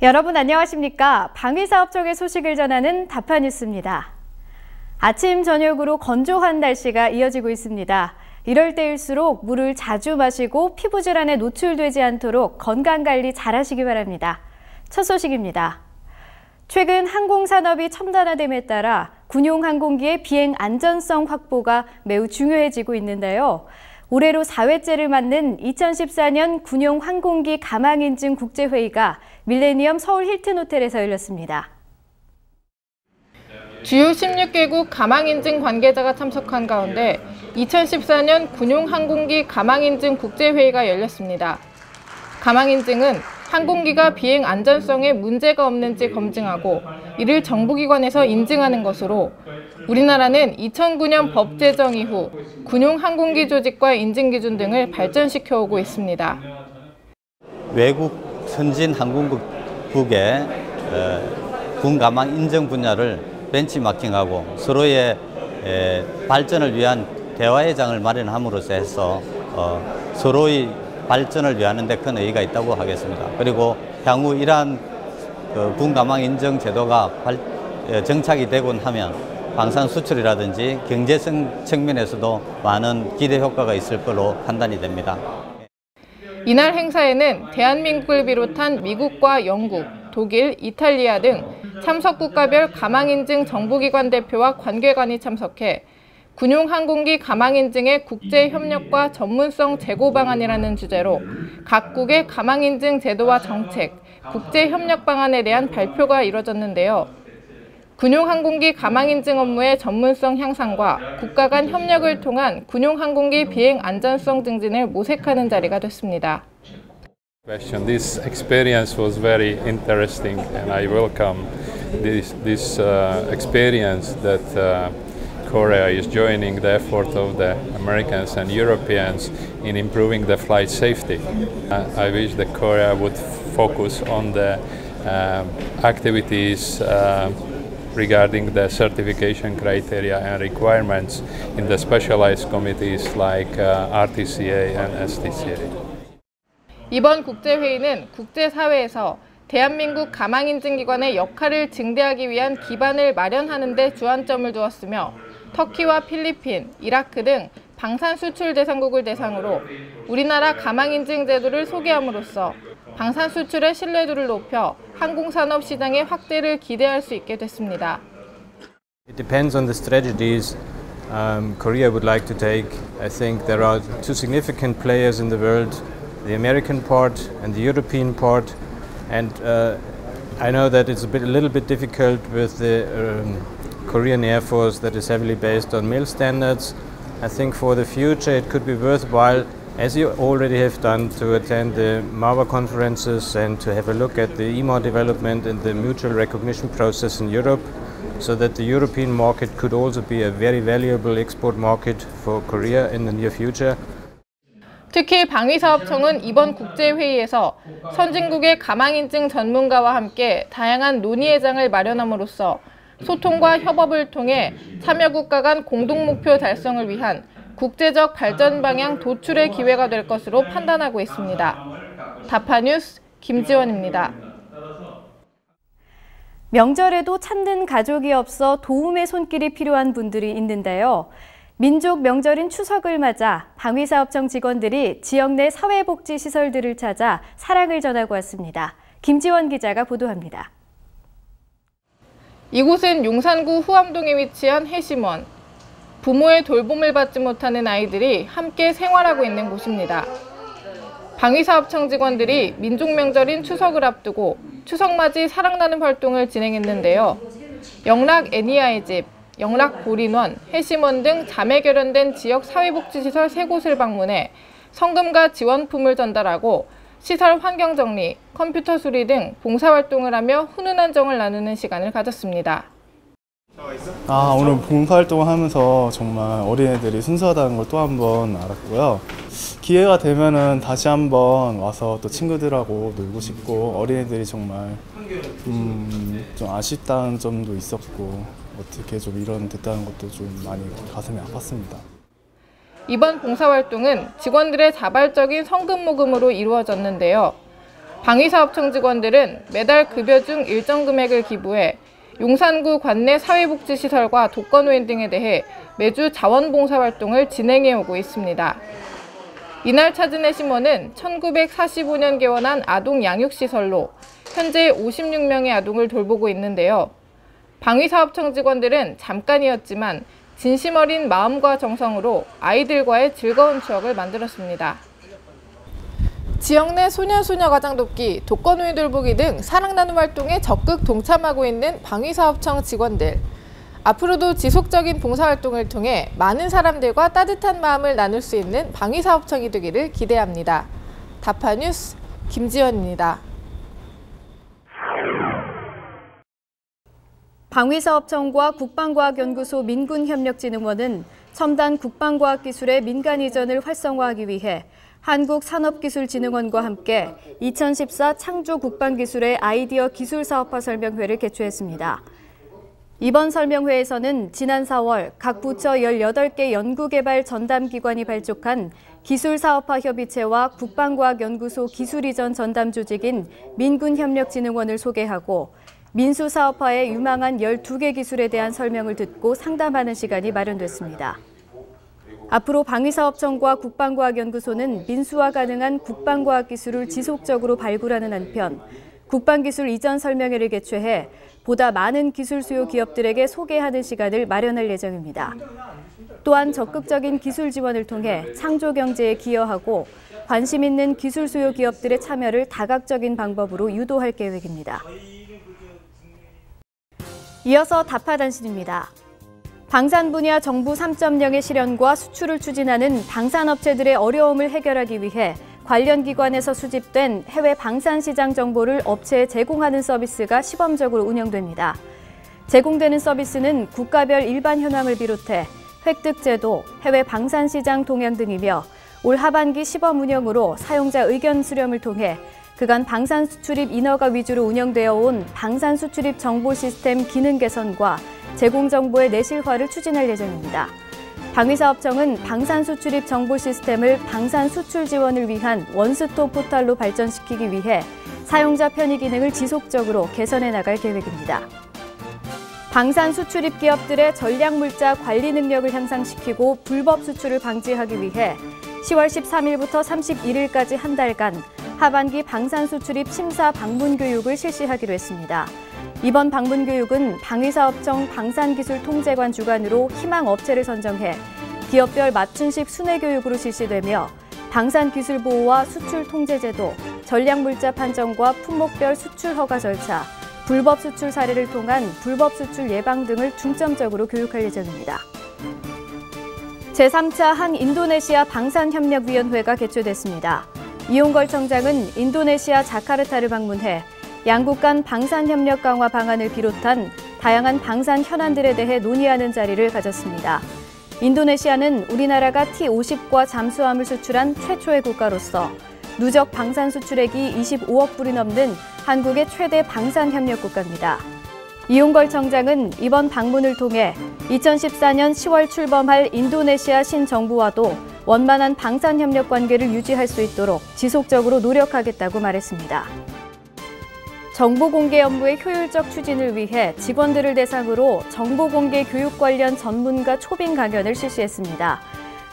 여러분 안녕하십니까? 방위사업 쪽의 소식을 전하는 다파뉴스입니다. 아침 저녁으로 건조한 날씨가 이어지고 있습니다. 이럴 때일수록 물을 자주 마시고 피부 질환에 노출되지 않도록 건강관리 잘하시기 바랍니다. 첫 소식입니다. 최근 항공산업이 첨단화됨에 따라 군용 항공기의 비행 안전성 확보가 매우 중요해지고 있는데요. 올해로 4회째를 맞는 2014년 군용 항공기 가망인증 국제회의가 밀레니엄 서울 힐튼 호텔에서 열렸습니다. 주요 16개국 가망인증 관계자가 참석한 가운데 2014년 군용 항공기 가망인증 국제회의가 열렸습니다. 가망인증은 항공기가 비행 안전성에 문제가 없는지 검증하고 이를 정부기관에서 인증하는 것으로 우리나라는 2009년 법 제정 이후 군용 항공기 조직과 인증 기준 등을 발전시켜 오고 있습니다. 외국 선진 항공국의 군 가망 인증 분야를 벤치마킹하고 서로의 발전을 위한 대화의 장을 마련함으로써 해서 서로의 발전을 위하는 데 큰 의의가 있다고 하겠습니다. 그리고 향후 이러한 군 가망 인증 제도가 정착이 되곤 하면 방산 수출이라든지 경제성 측면에서도 많은 기대 효과가 있을 것으로 판단이 됩니다. 이날 행사에는 대한민국을 비롯한 미국과 영국, 독일, 이탈리아 등 참석 국가별 가망인증 정부기관 대표와 관계관이 참석해 군용 항공기 가망인증의 국제협력과 전문성 제고 방안이라는 주제로 각국의 가망인증 제도와 정책, 국제협력 방안에 대한 발표가 이뤄졌는데요. 군용 항공기 가망인증 업무의 전문성 향상과 국가 간 협력을 통한 군용 항공기 비행 안전성 증진을 모색하는 자리가 됐습니다. This experience was very interesting, and I welcome this experience that Korea is joining the effort of the Americans and Europeans in improving the flight safety. I wish that Korea would focus on the activities regarding the certification criteria and requirements in the specialized committees like RTCA and STCA. 이번 국제회의는 국제사회에서 대한민국 가망인증기관의 역할을 증대하기 위한 기반을 마련하는 데 주안점을 두었으며 터키와 필리핀, 이라크 등 방산 수출 대상국을 대상으로 우리나라 가망인증 제도를 소개함으로써 방산 수출의 신뢰도를 높여 항공산업 시장의 확대를 기대할 수 있게 됐습니다. It depends on the strategies Korea would like to take. I think there are two significant players in the world, the American part and the European part. And I know that it's a little bit difficult with the Korean Air Force that is heavily based on MIL standards. I think for the future it could be worthwhile, as you already have done, to attend the MAVA conferences and to have a look at the EMA development and the mutual recognition process in Europe, so that the European market could also be a very valuable export market for Korea in the near future. 특히 방위사업청은 이번 국제회의에서 선진국의 가망인증 전문가와 함께 다양한 논의의 장을 마련함으로써 소통과 협업을 통해 참여국가 간 공동목표 달성을 위한 국제적 발전 방향 도출의 기회가 될 것으로 판단하고 있습니다. 다파뉴스 김지원입니다. 명절에도 찾는 가족이 없어 도움의 손길이 필요한 분들이 있는데요. 민족 명절인 추석을 맞아 방위사업청 직원들이 지역 내 사회복지시설들을 찾아 사랑을 전하고 왔습니다. 김지원 기자가 보도합니다. 이곳은 용산구 후암동에 위치한 해심원. 부모의 돌봄을 받지 못하는 아이들이 함께 생활하고 있는 곳입니다. 방위사업청 직원들이 민족 명절인 추석을 앞두고 추석맞이 사랑나눔 활동을 진행했는데요. 영락 애니아의 집, 영락 보린원, 해심원 등 자매 결연된 지역 사회복지시설 3곳을 방문해 성금과 지원품을 전달하고 시설 환경 정리, 컴퓨터 수리 등 봉사활동을 하며 훈훈한 정을 나누는 시간을 가졌습니다. 오늘 봉사활동을 하면서 정말 어린애들이 순수하다는 걸 또 한 번 알았고요. 기회가 되면은 다시 한번 와서 또 친구들하고 놀고 싶고, 어린애들이 정말 좀 아쉽다는 점도 있었고, 어떻게 좀 이런 됐다는 것도 좀 많이 가슴이 아팠습니다. 이번 봉사활동은 직원들의 자발적인 성금 모금으로 이루어졌는데요. 방위사업청 직원들은 매달 급여 중 일정 금액을 기부해 용산구 관내 사회복지시설과 독거노인 등에 대해 매주 자원봉사활동을 진행해 오고 있습니다. 이날 찾은 해심원은 1945년 개원한 아동 양육시설로 현재 56명의 아동을 돌보고 있는데요. 방위사업청 직원들은 잠깐이었지만 진심 어린 마음과 정성으로 아이들과의 즐거운 추억을 만들었습니다. 지역 내 소년소녀 가장 돕기, 독거노인 돌보기 등 사랑 나눔 활동에 적극 동참하고 있는 방위사업청 직원들. 앞으로도 지속적인 봉사활동을 통해 많은 사람들과 따뜻한 마음을 나눌 수 있는 방위사업청이 되기를 기대합니다. 다파뉴스 김지연입니다. 방위사업청과 국방과학연구소 민군협력진흥원은 첨단 국방과학기술의 민간 이전을 활성화하기 위해 한국산업기술진흥원과 함께 2014 창조 국방기술의 아이디어 기술사업화 설명회를 개최했습니다. 이번 설명회에서는 지난 4월 각 부처 18개 연구개발 전담기관이 발족한 기술사업화 협의체와 국방과학연구소 기술이전 전담 조직인 민군협력진흥원을 소개하고 민수사업화에 유망한 12개 기술에 대한 설명을 듣고 상담하는 시간이 마련됐습니다. 앞으로 방위사업청과 국방과학연구소는 민수화 가능한 국방과학기술을 지속적으로 발굴하는 한편 국방기술 이전 설명회를 개최해 보다 많은 기술 수요 기업들에게 소개하는 시간을 마련할 예정입니다. 또한 적극적인 기술 지원을 통해 창조 경제에 기여하고 관심 있는 기술 수요 기업들의 참여를 다각적인 방법으로 유도할 계획입니다. 이어서 다파단신입니다. 방산 분야 정부 3.0의 실현과 수출을 추진하는 방산업체들의 어려움을 해결하기 위해 관련 기관에서 수집된 해외 방산시장 정보를 업체에 제공하는 서비스가 시범적으로 운영됩니다. 제공되는 서비스는 국가별 일반 현황을 비롯해 획득제도, 해외 방산시장 동향 등이며 올 하반기 시범 운영으로 사용자 의견 수렴을 통해 그간 방산 수출입 인허가 위주로 운영되어 온 방산 수출입 정보 시스템 기능 개선과 제공 정보의 내실화를 추진할 예정입니다. 방위사업청은 방산 수출입 정보 시스템을 방산 수출 지원을 위한 원스톱 포털로 발전시키기 위해 사용자 편의 기능을 지속적으로 개선해 나갈 계획입니다. 방산 수출입 기업들의 전략물자 관리 능력을 향상시키고 불법 수출을 방지하기 위해 10월 13일부터 31일까지 한 달간 하반기 방산 수출입 심사 방문 교육을 실시하기로 했습니다. 이번 방문 교육은 방위사업청 방산기술통제관 주관으로 희망 업체를 선정해 기업별 맞춤식 순회 교육으로 실시되며 방산기술 보호와 수출 통제 제도, 전략물자 판정과 품목별 수출 허가 절차, 불법 수출 사례를 통한 불법 수출 예방 등을 중점적으로 교육할 예정입니다. 제3차 한인도네시아 방산협력위원회가 개최됐습니다. 이용걸 청장은 인도네시아 자카르타를 방문해 양국 간 방산협력 강화 방안을 비롯한 다양한 방산 현안들에 대해 논의하는 자리를 가졌습니다. 인도네시아는 우리나라가 T50과 잠수함을 수출한 최초의 국가로서 누적 방산 수출액이 25억 불이 넘는 한국의 최대 방산협력 국가입니다. 이용걸 청장은 이번 방문을 통해 2014년 10월 출범할 인도네시아 신정부와도 원만한 방산협력 관계를 유지할 수 있도록 지속적으로 노력하겠다고 말했습니다. 정보 공개 업무의 효율적 추진을 위해 직원들을 대상으로 정보 공개 교육 관련 전문가 초빙 강연을 실시했습니다.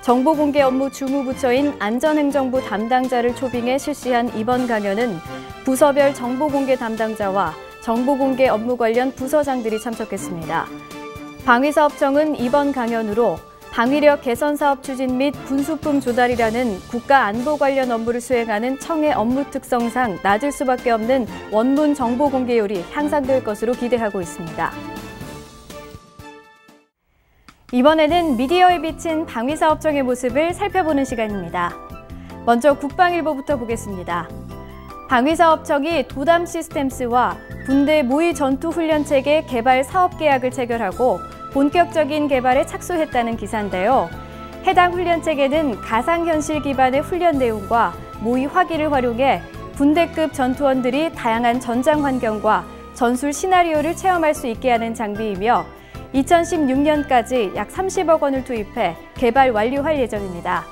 정보 공개 업무 주무부처인 안전행정부 담당자를 초빙해 실시한 이번 강연은 부서별 정보 공개 담당자와 정보 공개 업무 관련 부서장들이 참석했습니다. 방위사업청은 이번 강연으로 방위력 개선 사업 추진 및 군수품 조달이라는 국가 안보 관련 업무를 수행하는 청의 업무 특성상 낮을 수밖에 없는 원문 정보 공개율이 향상될 것으로 기대하고 있습니다. 이번에는 미디어에 비친 방위사업청의 모습을 살펴보는 시간입니다. 먼저 국방일보부터 보겠습니다. 방위사업청이 도담 시스템스와 군대 모의 전투훈련체계 개발 사업계약을 체결하고 본격적인 개발에 착수했다는 기사인데요. 해당 훈련체계는 가상현실 기반의 훈련 내용과 모의 화기를 활용해 군대급 전투원들이 다양한 전장 환경과 전술 시나리오를 체험할 수 있게 하는 장비이며 2016년까지 약 30억 원을 투입해 개발 완료할 예정입니다.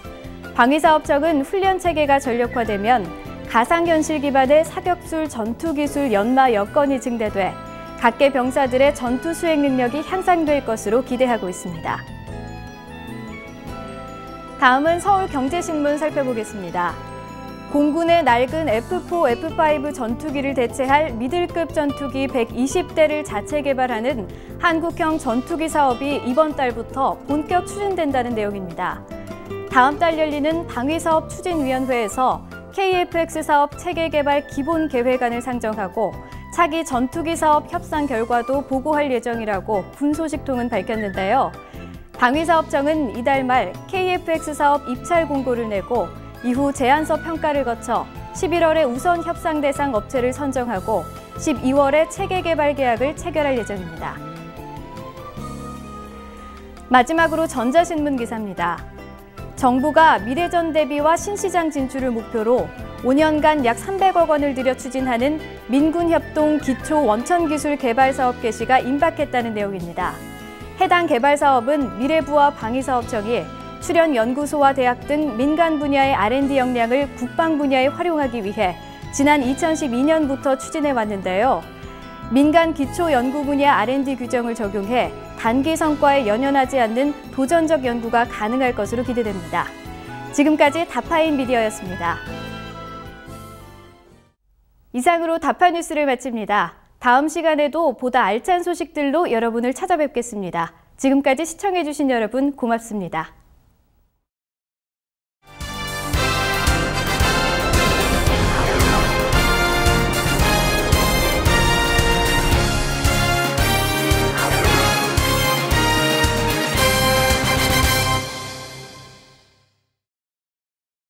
방위사업청은 훈련체계가 전력화되면 가상현실 기반의 사격술 전투기술 연마 여건이 증대돼 각계 병사들의 전투 수행 능력이 향상될 것으로 기대하고 있습니다. 다음은 서울경제신문 살펴보겠습니다. 공군의 낡은 F4, F5 전투기를 대체할 미들급 전투기 120대를 자체 개발하는 한국형 전투기 사업이 이번 달부터 본격 추진된다는 내용입니다. 다음 달 열리는 방위사업 추진위원회에서 KF-X 사업 체계 개발 기본 계획안을 상정하고 차기 전투기 사업 협상 결과도 보고할 예정이라고 군소식통은 밝혔는데요. 방위사업청은 이달 말 KF-X 사업 입찰 공고를 내고 이후 제안서 평가를 거쳐 11월에 우선 협상 대상 업체를 선정하고 12월에 체계 개발 계약을 체결할 예정입니다. 마지막으로 전자신문 기사입니다. 정부가 미래전 대비와 신시장 진출을 목표로 5년간 약 300억 원을 들여 추진하는 민군협동 기초 원천기술 개발 사업 개시가 임박했다는 내용입니다. 해당 개발 사업은 미래부와 방위사업청이 출연 연구소와 대학 등 민간 분야의 R&D 역량을 국방 분야에 활용하기 위해 지난 2012년부터 추진해 왔는데요. 민간 기초 연구 분야 R&D 규정을 적용해 단기 성과에 연연하지 않는 도전적 연구가 가능할 것으로 기대됩니다. 지금까지 다파인 미디어였습니다. 이상으로 다파뉴스를 마칩니다. 다음 시간에도 보다 알찬 소식들로 여러분을 찾아뵙겠습니다. 지금까지 시청해주신 여러분 고맙습니다.